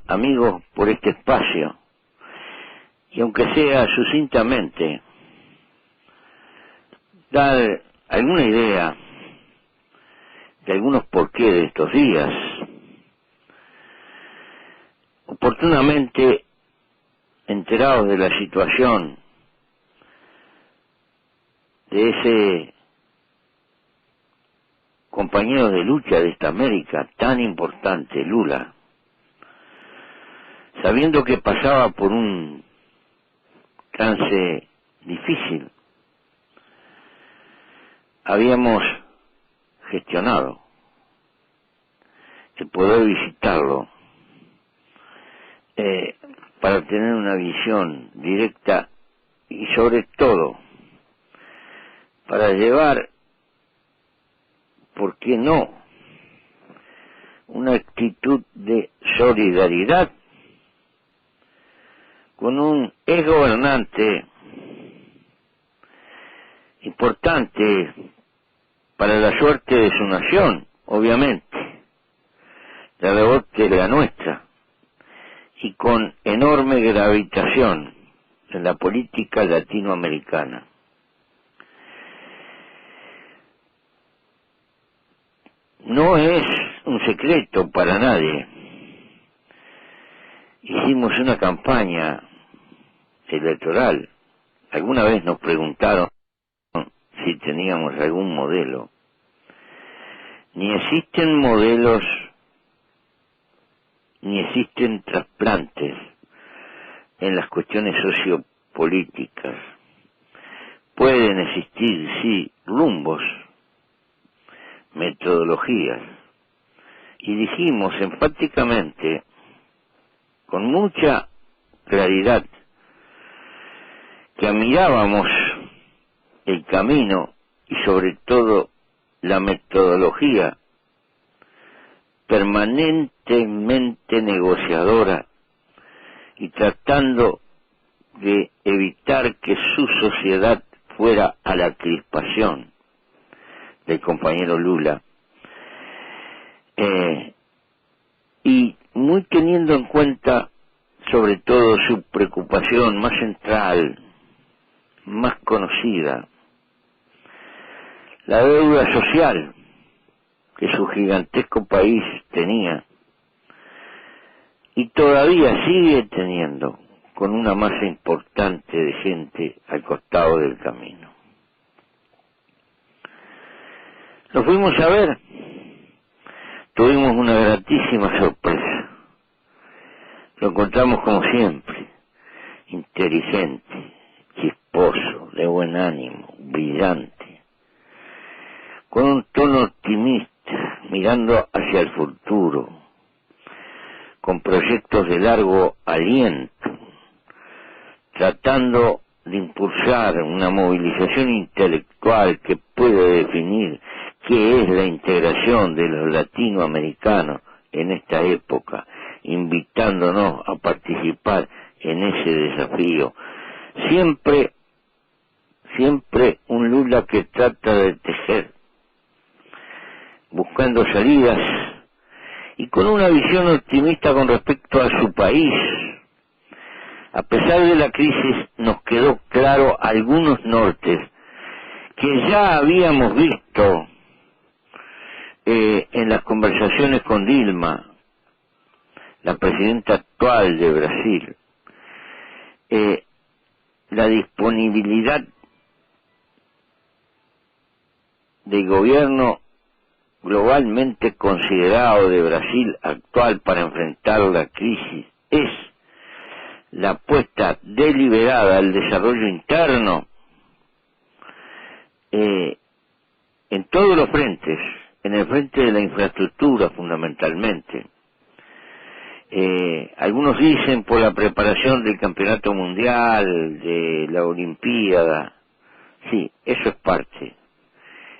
Amigos, por este espacio, y aunque sea sucintamente, dar alguna idea de algunos porqués de estos días. Oportunamente enterados de la situación de ese compañero de lucha de esta América tan importante, Lula, sabiendo que pasaba por un trance difícil, habíamos gestionado el poder visitarlo para tener una visión directa y sobre todo para llevar, ¿por qué no?, una actitud de solidaridad con un exgobernante importante para la suerte de su nación, obviamente, la rebote de la nuestra, y con enorme gravitación en la política latinoamericana. No es un secreto para nadie. Hicimos una campaña electoral. Alguna vez nos preguntaron si teníamos algún modelo. Ni existen modelos, ni existen trasplantes en las cuestiones sociopolíticas. Pueden existir, sí, rumbos, metodologías. Y dijimos enfáticamente, con mucha claridad, que admirábamos el camino y sobre todo la metodología permanentemente negociadora y tratando de evitar que su sociedad fuera a la crispación del compañero Lula, y muy teniendo en cuenta sobre todo su preocupación más central, más conocida, la deuda social que su gigantesco país tenía y todavía sigue teniendo, con una masa importante de gente al costado del camino. Lo fuimos a ver, tuvimos una gratísima sorpresa. Lo encontramos como siempre, inteligente, chisposo, de buen ánimo, brillante, con un tono optimista, mirando hacia el futuro, con proyectos de largo aliento, tratando de impulsar una movilización intelectual que puede definir qué es la integración de los latinoamericanos en esta época, invitándonos a participar en ese desafío. Siempre un Lula que trata de tejer, buscando salidas y con una visión optimista con respecto a su país. A pesar de la crisis, nos quedó claro algunos nortes que ya habíamos visto en las conversaciones con Dilma, la presidenta actual de Brasil, la disponibilidad del gobierno globalmente considerado de Brasil actual para enfrentar la crisis es la apuesta deliberada al desarrollo interno en todos los frentes, en el frente de la infraestructura fundamentalmente. Algunos dicen por la preparación del campeonato mundial, de la olimpiada. Sí, eso es parte.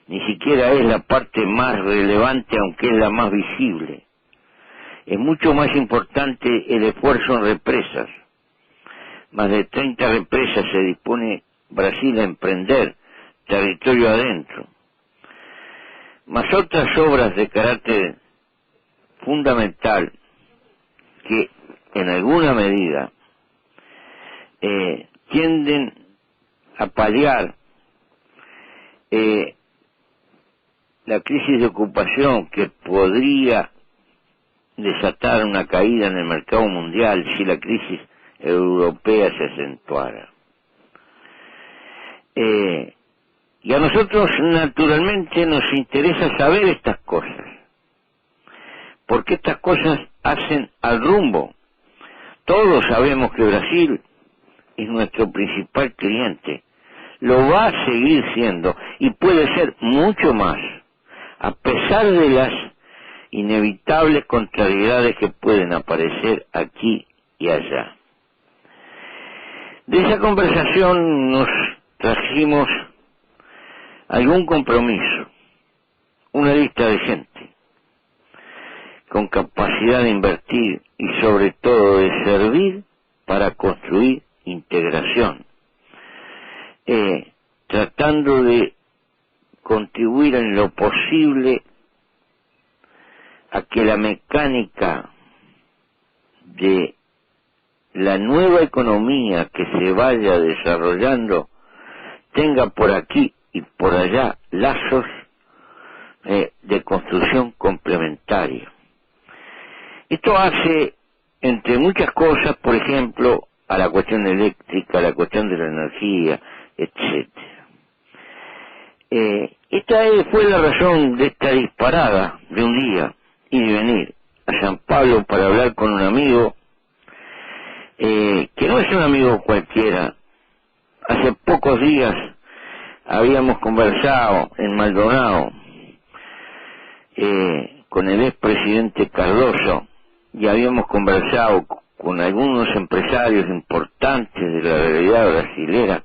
Ni siquiera es la parte más relevante, aunque es la más visible. Es mucho más importante el esfuerzo en represas. Más de 30 represas se dispone Brasil a emprender, territorio adentro. Más otras obras de carácter fundamental que en alguna medida tienden a paliar la crisis de ocupación que podría desatar una caída en el mercado mundial si la crisis europea se acentuara. Y a nosotros naturalmente nos interesa saber estas cosas, porque estas cosas hacen al rumbo. Todos sabemos que Brasil es nuestro principal cliente, lo va a seguir siendo y puede ser mucho más, a pesar de las inevitables contrariedades que pueden aparecer aquí y allá. De esa conversación nos trajimos algún compromiso, una lista de gente con capacidad de invertir y sobre todo de servir para construir integración, tratando de contribuir en lo posible a que la mecánica de la nueva economía que se vaya desarrollando tenga por aquí y por allá lazos de construcción complementaria. Esto hace, entre muchas cosas, por ejemplo, a la cuestión eléctrica, a la cuestión de la energía, etc. Esta fue la razón de esta disparada de un día y de venir a San Pablo para hablar con un amigo, que no es un amigo cualquiera. Hace pocos días habíamos conversado en Maldonado con el expresidente Cardoso y habíamos conversado con algunos empresarios importantes de la realidad brasilera,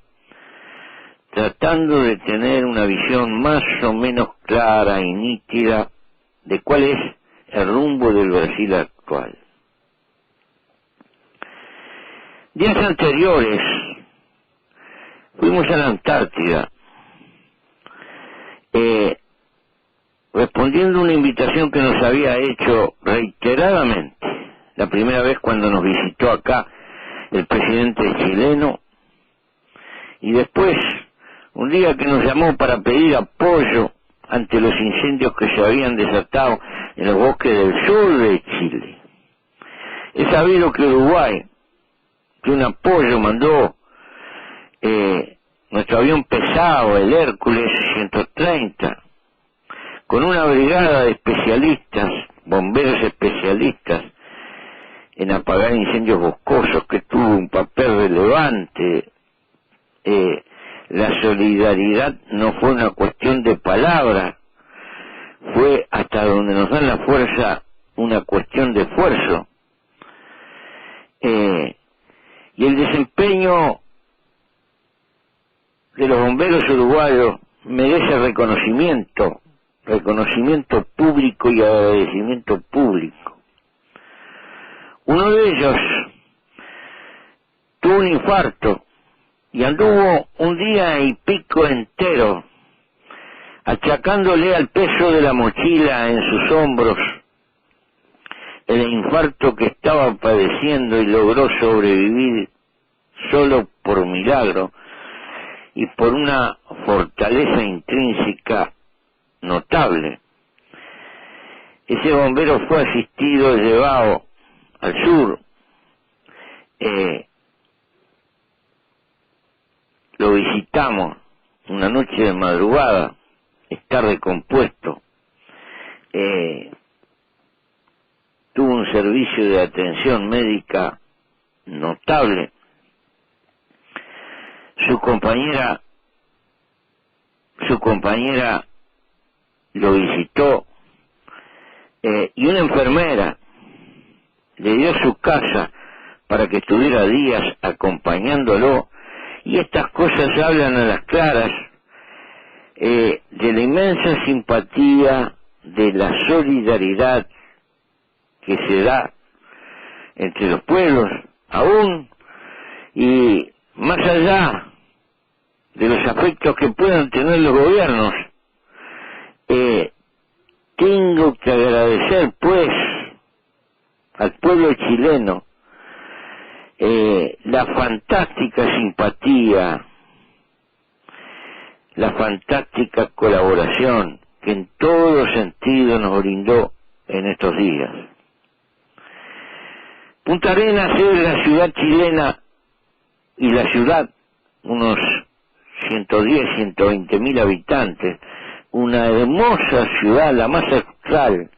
tratando de tener una visión más o menos clara y nítida de cuál es el rumbo del Brasil actual. Días anteriores fuimos a la Antártida, respondiendo a una invitación que nos había hecho reiteradamente, la primera vez cuando nos visitó acá el presidente chileno, y después un día que nos llamó para pedir apoyo ante los incendios que se habían desatado en los bosques del sur de Chile. Es sabido que Uruguay, que un apoyo mandó nuestro avión pesado, el Hércules 130, con una brigada de especialistas, bomberos especialistas en apagar incendios boscosos, que tuvo un papel relevante. La solidaridad no fue una cuestión de palabra, fue hasta donde nos dan la fuerza una cuestión de esfuerzo. Y el desempeño de los bomberos uruguayos merece reconocimiento público y agradecimiento público. Uno de ellos tuvo un infarto y anduvo un día y pico entero achacándole al peso de la mochila en sus hombros el infarto que estaba padeciendo, y logró sobrevivir solo por milagro y por una fortaleza intrínseca notable. Ese bombero fue asistido, llevado al sur, lo visitamos una noche de madrugada, está recompuesto, tuvo un servicio de atención médica notable. Su compañera lo visitó, y una enfermera le dio su casa para que estuviera días acompañándolo, y estas cosas hablan a las claras de la inmensa simpatía, de la solidaridad que se da entre los pueblos aún, y más allá de los afectos que puedan tener los gobiernos. Tengo que agradecer pues al pueblo chileno la fantástica simpatía, la fantástica colaboración que en todo sentido nos brindó en estos días. Punta Arenas es la ciudad chilena y la ciudad, unos 110, 120 mil habitantes, una hermosa ciudad, la más austral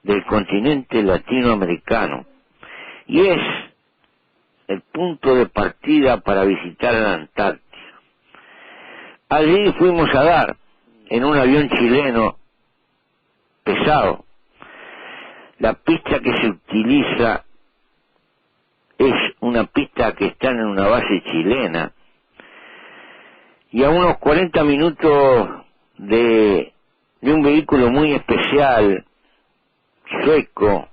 del continente latinoamericano, y es el punto de partida para visitar la Antártida. Allí fuimos a dar, en un avión chileno pesado. La pista que se utiliza es una pista que está en una base chilena, y a unos 40 minutos de un vehículo muy especial, sueco,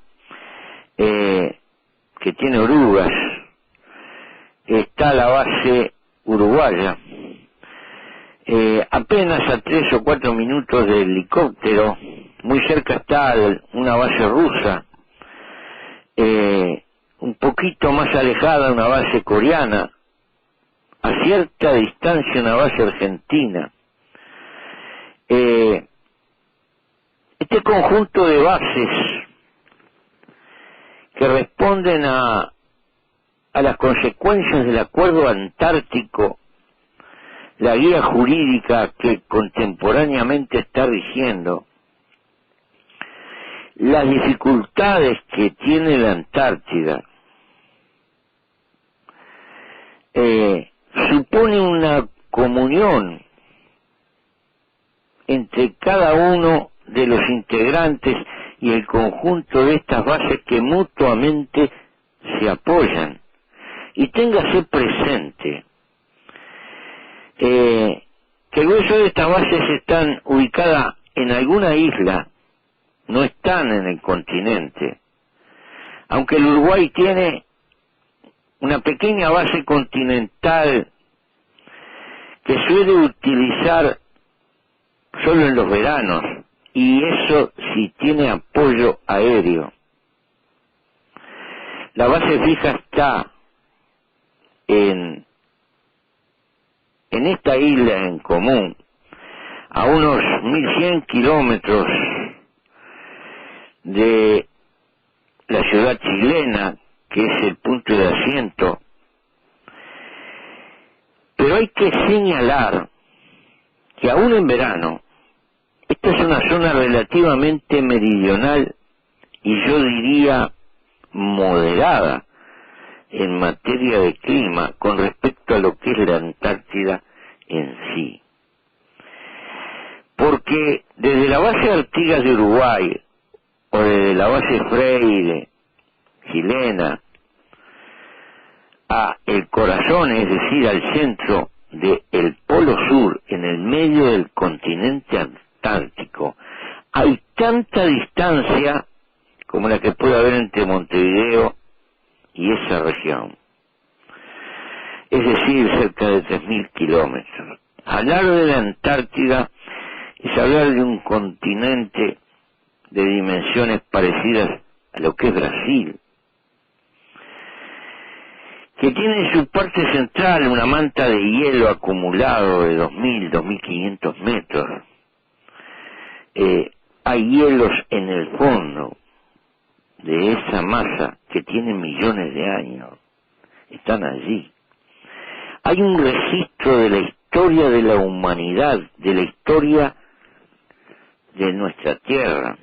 que tiene orugas, está la base uruguaya. Apenas a 3 o 4 minutos de helicóptero, muy cerca está una base rusa, un poquito más alejada una base coreana, a cierta distancia una base argentina. Este conjunto de bases que responden a las consecuencias del Acuerdo Antártico, la guía jurídica que contemporáneamente está rigiendo, las dificultades que tiene la Antártida, supone una comunión entre cada uno de los integrantes y el conjunto de estas bases que mutuamente se apoyan. Y téngase presente que el grueso de estas bases están ubicadas en alguna isla, no están en el continente, aunque el Uruguay tiene una pequeña base continental que suele utilizar solo en los veranos, y eso sí tiene apoyo aéreo. La base fija está en esta isla en común, a unos 1100 kilómetros de la ciudad chilena, que es el punto de asiento. Pero hay que señalar que aún en verano, esta es una zona relativamente meridional y yo diría moderada en materia de clima con respecto a lo que es la Antártida en sí. Porque desde la base Artigas de Uruguay o desde la base Freire chilena a el corazón, es decir, al centro del Polo Sur, en el medio del continente antártico, hay tanta distancia como la que puede haber entre Montevideo y esa región, es decir, cerca de 3.000 kilómetros. Hablar de la Antártida es hablar de un continente de dimensiones parecidas a lo que es Brasil, que tiene en su parte central una manta de hielo acumulado de 2.000, 2.500 metros. Hay hielos en el fondo de esa masa que tiene millones de años, están allí. Hay un registro de la historia de la humanidad, de la historia de nuestra Tierra,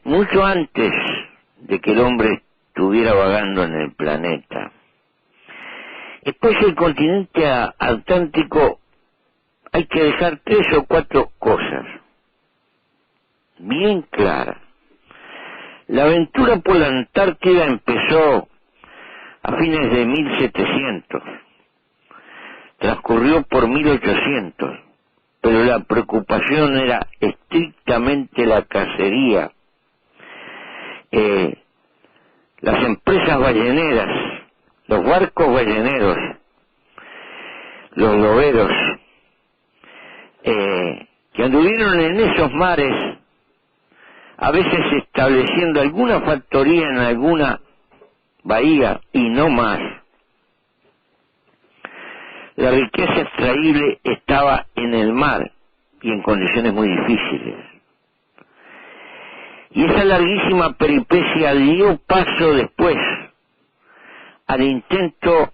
mucho antes de que el hombre estuviera vagando en el planeta. Después el continente atlántico, hay que dejar 3 o 4 cosas bien claras. La aventura por la Antártida empezó a fines de 1700, transcurrió por 1800, pero la preocupación era estrictamente la cacería. Las empresas balleneras, los barcos balleneros, los loberos, que anduvieron en esos mares a veces estableciendo alguna factoría en alguna bahía y no más. La riqueza extraíble estaba en el mar y en condiciones muy difíciles. Y esa larguísima peripecia dio paso después al intento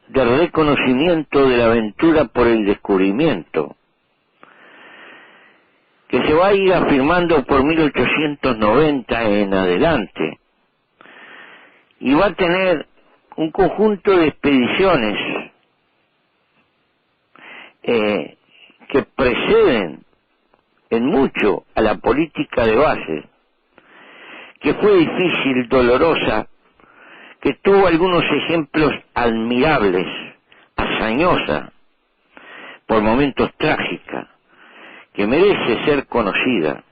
de reconocimiento de la aventura por el descubrimiento, que se va a ir afirmando por 1890 en adelante, y va a tener un conjunto de expediciones que preceden en mucho a la política de base, que fue difícil, dolorosa, que tuvo algunos ejemplos admirables, hazañosa, por momentos trágica, que merece ser conocida,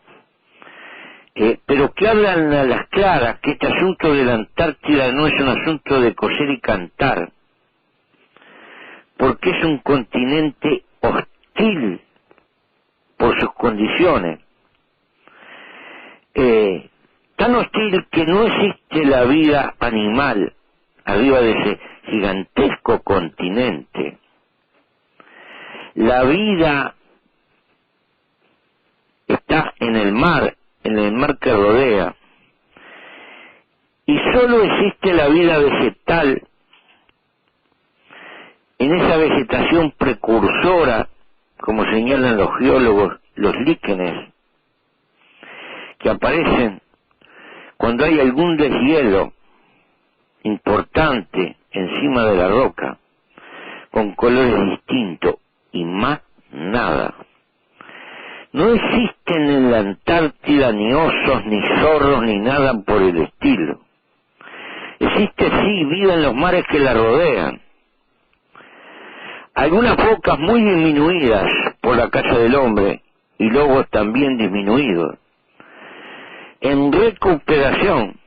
pero que hablan a las claras que este asunto de la Antártida no es un asunto de coser y cantar, porque es un continente hostil por sus condiciones, tan hostil que no existe la vida animal arriba de ese gigantesco continente. La vida está en el mar que rodea, y solo existe la vida vegetal en esa vegetación precursora, como señalan los geólogos, los líquenes, que aparecen cuando hay algún deshielo importante encima de la roca, con colores distintos, y más nada. No existen en la Antártida ni osos, ni zorros, ni nada por el estilo. Existe sí vida en los mares que la rodean. Algunas focas muy disminuidas por la caza del hombre, y lobos también disminuidos. En recuperación,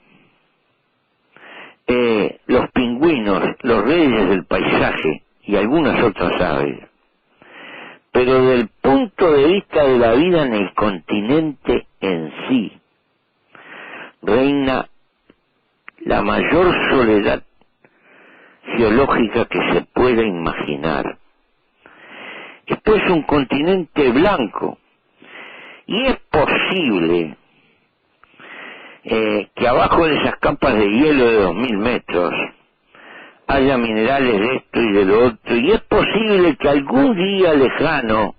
los pingüinos, los reyes del paisaje y algunas otras aves. Pero desde el punto de vista de la vida en el continente en sí, reina la mayor soledad geológica que se pueda imaginar. Es pues un continente blanco, y es posible que abajo de esas capas de hielo de 2000 metros haya minerales de esto y de lo otro, y es posible que algún día lejano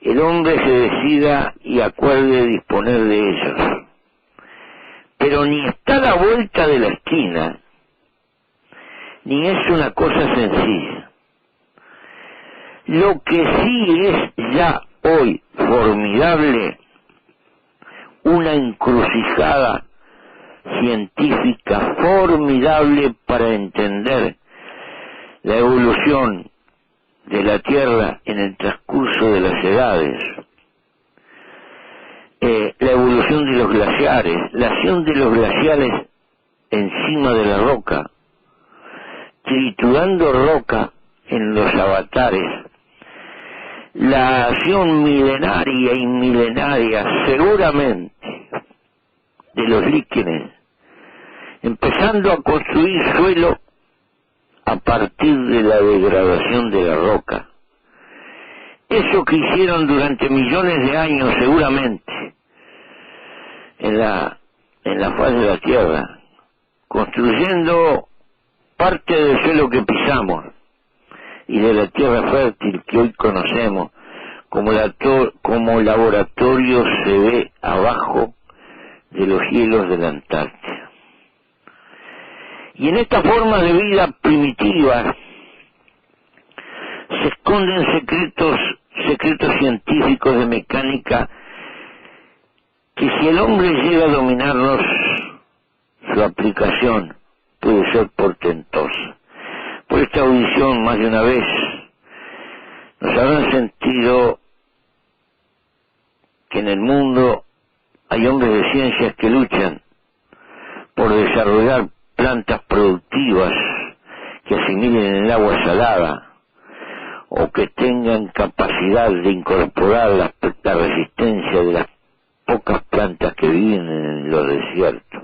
el hombre se decida y acuerde disponer de ellos. Pero ni está a la vuelta de la esquina, ni es una cosa sencilla. Lo que sí es ya hoy formidable, una encrucijada científica formidable para entender la evolución de la Tierra en el transcurso de las edades, la evolución de los glaciares, la acción de los glaciares encima de la roca, triturando roca en los avatares, la acción milenaria y milenaria seguramente de los líquenes, empezando a construir suelo a partir de la degradación de la roca. Eso que hicieron durante millones de años seguramente en la faz de la Tierra, construyendo parte del suelo que pisamos y de la tierra fértil que hoy conocemos como laboratorio, se ve abajo de los hielos de la Antártida. Y en esta forma de vida primitiva se esconden secretos científicos de mecánica que, si el hombre llega a dominarlos, su aplicación puede ser portentosa. Por esta audición, más de una vez, nos habrán sentido que en el mundo hay hombres de ciencias que luchan por desarrollar plantas productivas que asimilen el agua salada, o que tengan capacidad de incorporar la resistencia de las pocas plantas que viven en los desiertos.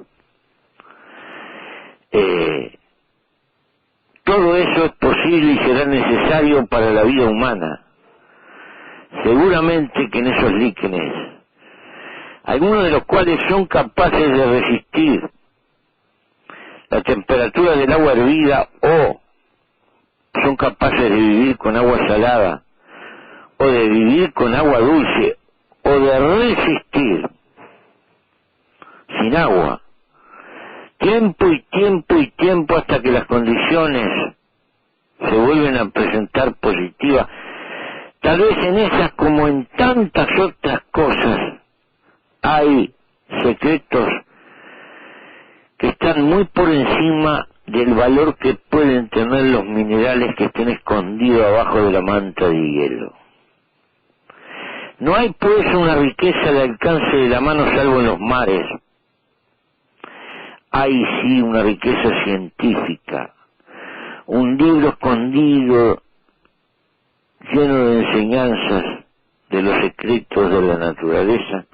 Todo eso es posible y será necesario para la vida humana. Seguramente que en esos líquenes, algunos de los cuales son capaces de resistir la temperatura del agua hervida, o son capaces de vivir con agua salada, o de vivir con agua dulce, o de resistir sin agua, tiempo y tiempo y tiempo, hasta que las condiciones se vuelven a presentar positivas. Tal vez en esas, como en tantas otras cosas, hay secretos que están muy por encima del valor que pueden tener los minerales que estén escondidos abajo de la manta de hielo. No hay pues una riqueza al alcance de la mano salvo en los mares. Hay sí una riqueza científica, un libro escondido lleno de enseñanzas de los secretos de la naturaleza.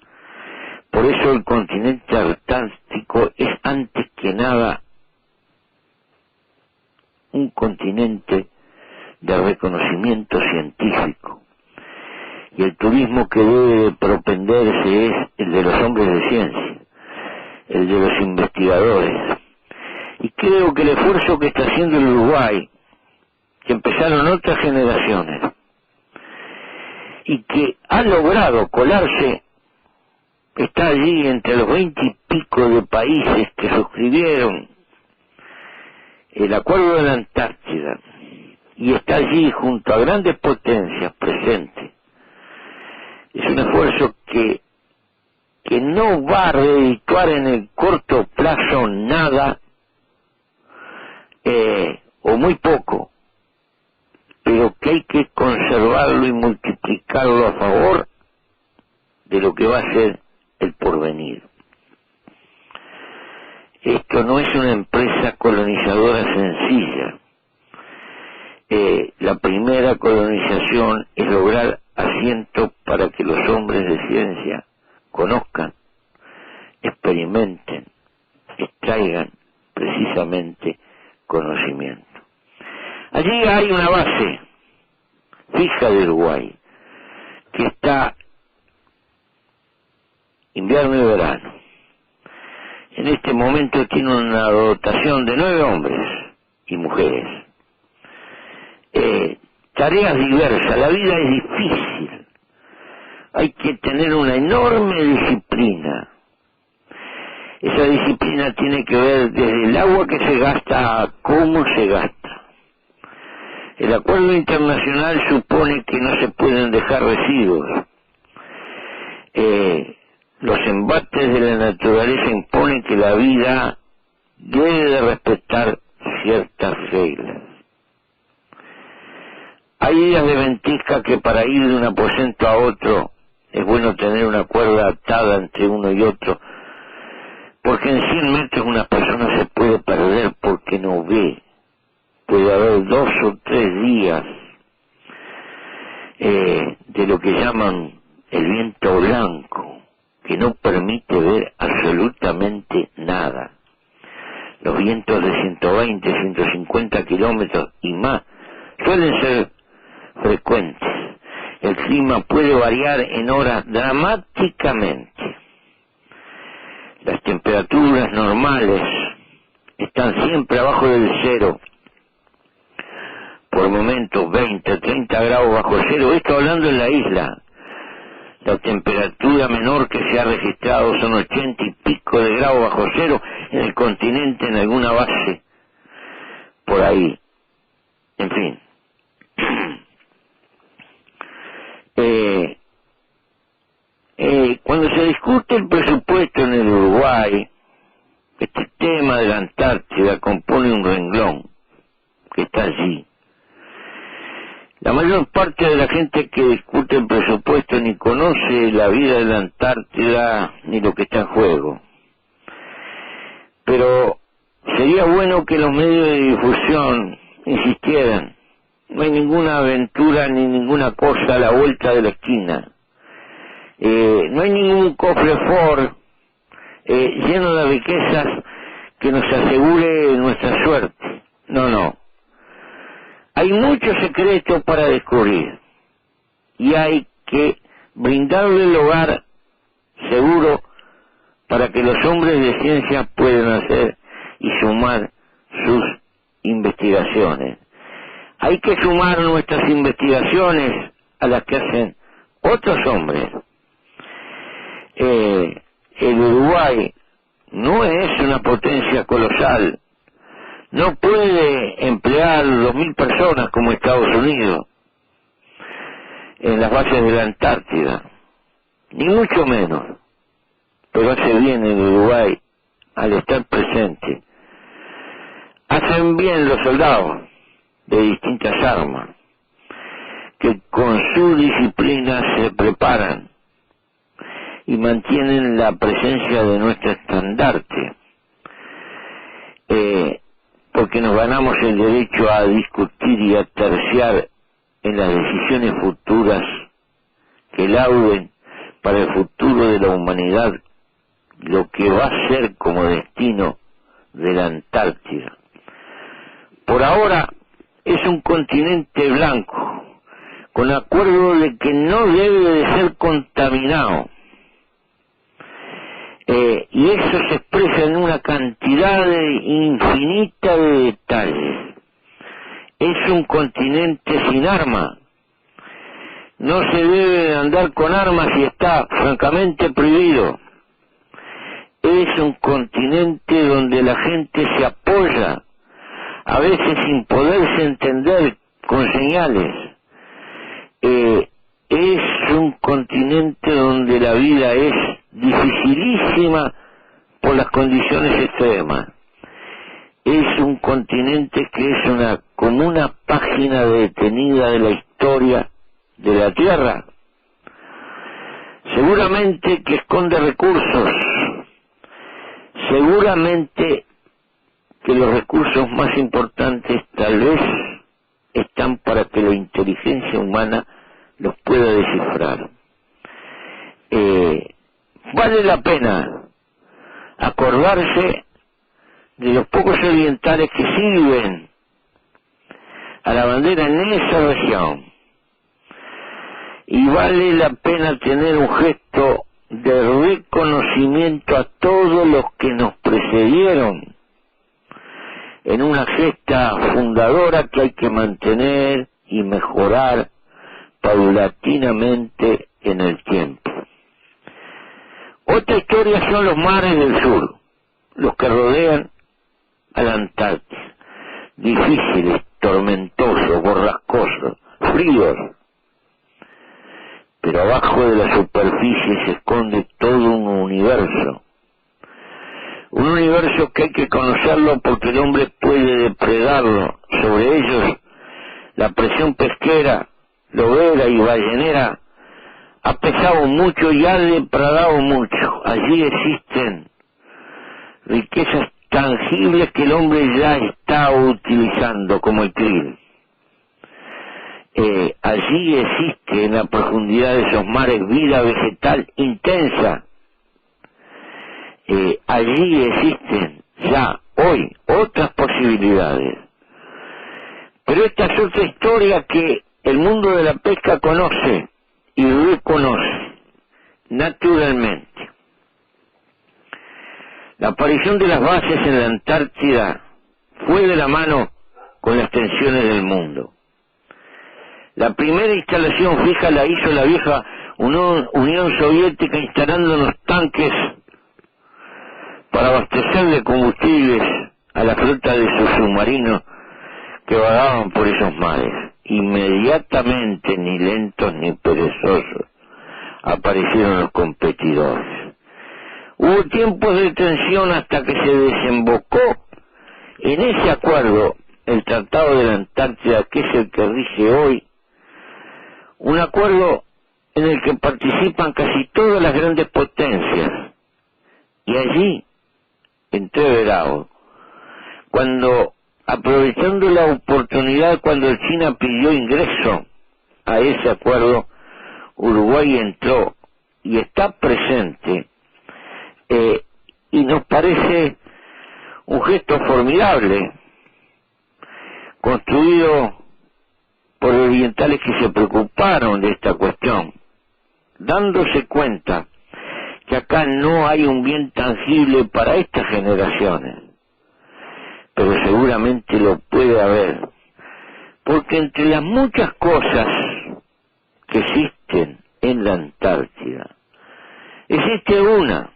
Por eso el continente antártico es antes que nada un continente de reconocimiento científico. Y el turismo que debe propenderse es el de los hombres de ciencia, el de los investigadores. Y creo que el esfuerzo que está haciendo el Uruguay, que empezaron otras generaciones, y que ha logrado colarse, está allí entre los 20 y pico de países que suscribieron el Acuerdo de la Antártida, y está allí junto a grandes potencias presentes. Es un esfuerzo que no va a redituar en el corto plazo nada, o muy poco, pero que hay que conservarlo y multiplicarlo a favor de lo que va a ser el porvenir. Esto no es una empresa colonizadora sencilla. La primera colonización es lograr asientos para que los hombres de ciencia conozcan, experimenten, extraigan precisamente conocimiento. Allí hay una base fija de Uruguay, que está invierno y verano. En este momento tiene una dotación de 9 hombres y mujeres. Tareas diversas, la vida es difícil, hay que tener una enorme disciplina. Esa disciplina tiene que ver desde el agua que se gasta a cómo se gasta. El acuerdo internacional supone que no se pueden dejar residuos. Los embates de la naturaleza imponen que la vida debe de respetar ciertas reglas. Hay días de ventisca que para ir de un aposento a otro es bueno tener una cuerda atada entre uno y otro, porque en 100 metros una persona se puede perder porque no ve. Puede haber 2 o 3 días de lo que llaman el viento blanco, que no permite ver absolutamente nada. Los vientos de 120, 150 kilómetros y más suelen ser frecuentes. El clima puede variar en horas dramáticamente. Las temperaturas normales están siempre abajo del cero, por momentos 20, 30 grados bajo cero. Esto hablando en la isla. La temperatura menor que se ha registrado son 80 y pico de grados bajo cero en el continente, en alguna base por ahí. En fin. Cuando se discute el presupuesto en el Uruguay, este tema de la Antártida compone un renglón que está allí. La mayor parte de la gente que discute el presupuesto ni conoce la vida de la Antártida ni lo que está en juego. Pero sería bueno que los medios de difusión insistieran. No hay ninguna aventura ni ninguna cosa a la vuelta de la esquina. No hay ningún cofre Ford lleno de riquezas que nos asegure nuestra suerte. No, no. Hay muchos secretos para descubrir y hay que brindarle el hogar seguro para que los hombres de ciencia puedan hacer y sumar sus investigaciones. Hay que sumar nuestras investigaciones a las que hacen otros hombres. El Uruguay no es una potencia colosal, no puede emplear 2.000 personas como Estados Unidos en las bases de la Antártida, ni mucho menos, pero hace bien el Uruguay al estar presente. Hacen bien los soldados de distintas armas, que con su disciplina se preparan y mantienen la presencia de nuestro estandarte, porque nos ganamos el derecho a discutir y a terciar en las decisiones futuras que lauden para el futuro de la humanidad lo que va a ser como destino de la Antártida. Por ahora es un continente blanco, con acuerdo de que no debe de ser contaminado. Y eso se expresa en una cantidad infinita de detalles. Es un continente sin armas. No se debe andar con armas y está francamente prohibido. Es un continente donde la gente se apoya, a veces sin poderse entender con señales. Es un continente donde la vida es dificilísima por las condiciones extremas. Es un continente que es como una página detenida de la historia de la Tierra. Seguramente que esconde recursos, seguramente que los recursos más importantes tal vez están para que la inteligencia humana los pueda descifrar. Vale la pena acordarse de los pocos orientales que sirven a la bandera en esa región, y vale la pena tener un gesto de reconocimiento a todos los que nos precedieron en una gesta fundadora que hay que mantener y mejorar paulatinamente en el tiempo. Otra historia son los mares del sur, los que rodean a la Antártida, difíciles, tormentosos, borrascosos, fríos, pero abajo de la superficie se esconde todo un universo que hay que conocerlo porque el hombre puede depredarlo. Sobre ellos la presión pesquera, lobera y ballenera ha pesado mucho y ha depredado mucho. Allí existen riquezas tangibles que el hombre ya está utilizando, como el krill. Allí existe en la profundidad de esos mares vida vegetal intensa. Allí existen ya hoy otras posibilidades. Pero esta es otra historia que el mundo de la pesca conoce y reconoce naturalmente. La aparición de las bases en la Antártida fue de la mano con las tensiones del mundo. La primera instalación fija la hizo la vieja Unión Soviética, instalando unos tanques para abastecer de combustibles a la flota de sus submarinos que vagaban por esos mares. Inmediatamente, ni lentos ni perezosos, aparecieron los competidores. Hubo tiempos de tensión hasta que se desembocó en ese acuerdo, el Tratado de la Antártida, que es el que rige hoy, un acuerdo en el que participan casi todas las grandes potencias. Y allí, entreverado, cuando, aprovechando la oportunidad, cuando China pidió ingreso a ese acuerdo, Uruguay entró y está presente, y nos parece un gesto formidable, construido por orientales que se preocuparon de esta cuestión, dándose cuenta que acá no hay un bien tangible para estas generaciones, pero seguramente lo puede haber, porque entre las muchas cosas que existen en la Antártida, existe una,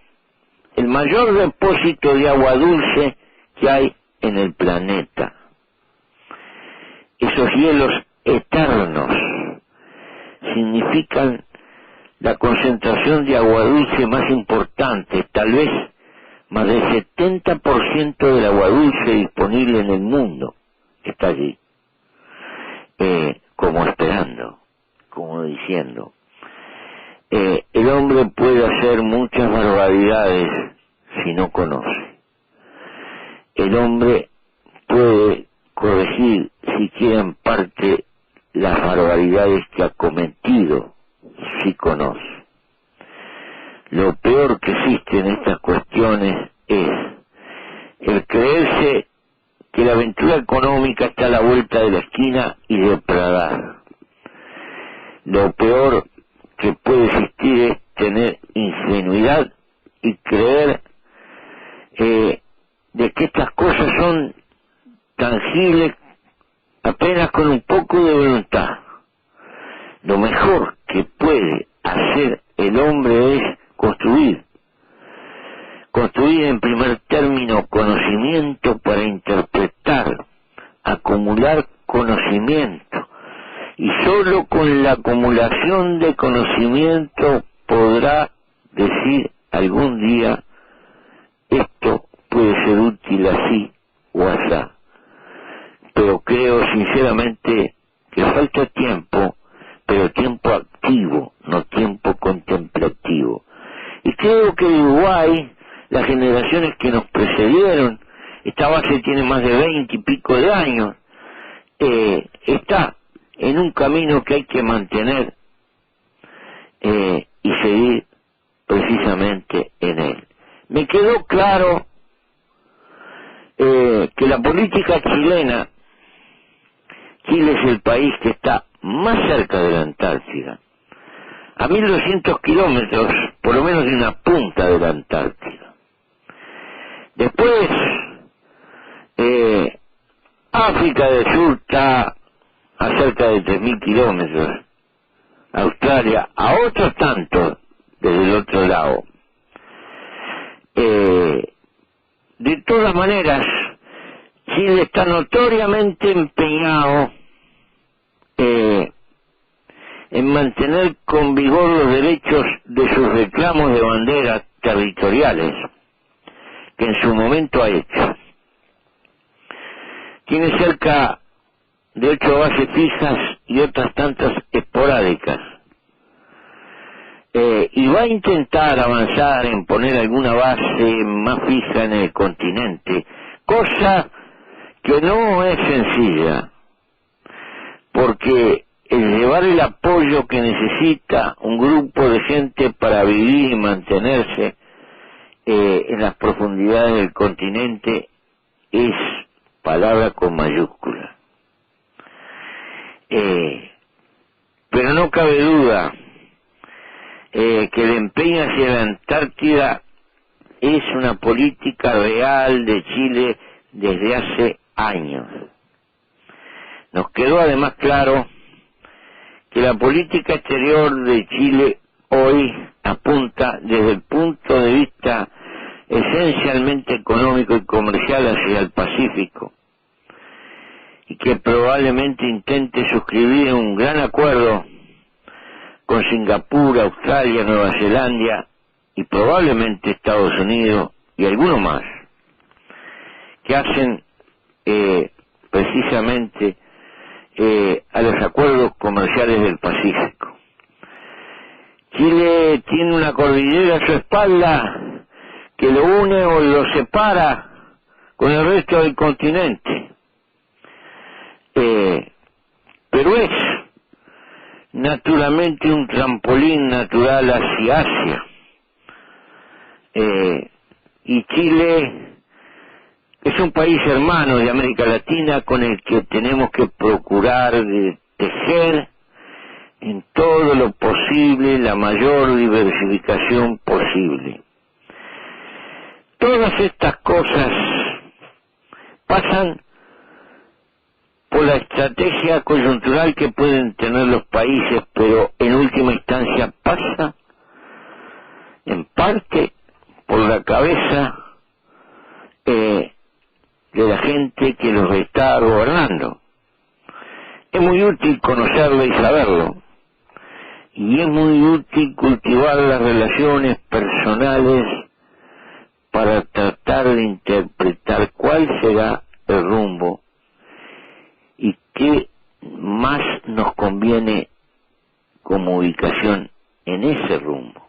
el mayor depósito de agua dulce que hay en el planeta. Esos hielos eternos significan la concentración de agua dulce más importante, tal vez más del 70% del agua dulce disponible en el mundo está allí, como esperando, como diciendo, el hombre puede hacer muchas barbaridades si no conoce. El hombre puede corregir siquiera en parte las barbaridades que ha cometido si conoce. Lo peor que existe en estas cuestiones es el creerse que la aventura económica está a la vuelta de la esquina y depredar. Lo peor que puede existir es tener ingenuidad y creer de que estas cosas son tangibles apenas con un poco de voluntad. Lo mejor que puede hacer el hombre es construir en primer término conocimiento para interpretar, acumular conocimiento, y solo con la acumulación de conocimiento podrá decir algún día esto puede ser útil así o asá. Pero creo sinceramente que falta tiempo, pero tiempo activo, no tiempo contemplativo. Y creo que Uruguay, las generaciones que nos precedieron, esta base tiene más de 20 y pico de años, está en un camino que hay que mantener y seguir precisamente en él. Me quedó claro que la política chilena, Chile es el país que está más cerca de la Antártida, a 1200 kilómetros por lo menos de una punta de la Antártida. Después, África del Sur está a cerca de 3000 kilómetros, Australia a otros tantos desde el otro lado. De todas maneras, Chile está notoriamente empeñado en mantener con vigor los derechos de sus reclamos de banderas territoriales, que en su momento ha hecho. Tiene cerca de 8 bases fijas y otras tantas esporádicas. Y va a intentar avanzar en poner alguna base más fija en el continente, cosa que no es sencilla, porque el llevar el apoyo que necesita un grupo de gente para vivir y mantenerse en las profundidades del continente es palabra con mayúscula. Pero no cabe duda que el empeño hacia la Antártida es una política real de Chile desde hace años. Nos quedó además claro que la política exterior de Chile hoy apunta desde el punto de vista esencialmente económico y comercial hacia el Pacífico, y que probablemente intente suscribir un gran acuerdo con Singapur, Australia, Nueva Zelanda y probablemente Estados Unidos y alguno más, que hacen precisamente a los acuerdos comerciales del Pacífico. Chile tiene una cordillera a su espalda que lo une o lo separa con el resto del continente, pero es naturalmente un trampolín natural hacia Asia. Y Chile es un país hermano de América Latina con el que tenemos que procurar de tejer en todo lo posible la mayor diversificación posible. Todas estas cosas pasan por la estrategia coyuntural que pueden tener los países, pero en última instancia pasa en parte por la cabeza de la gente que los está gobernando. Es muy útil conocerlo y saberlo, y es muy útil cultivar las relaciones personales para tratar de interpretar cuál será el rumbo y qué más nos conviene como ubicación en ese rumbo.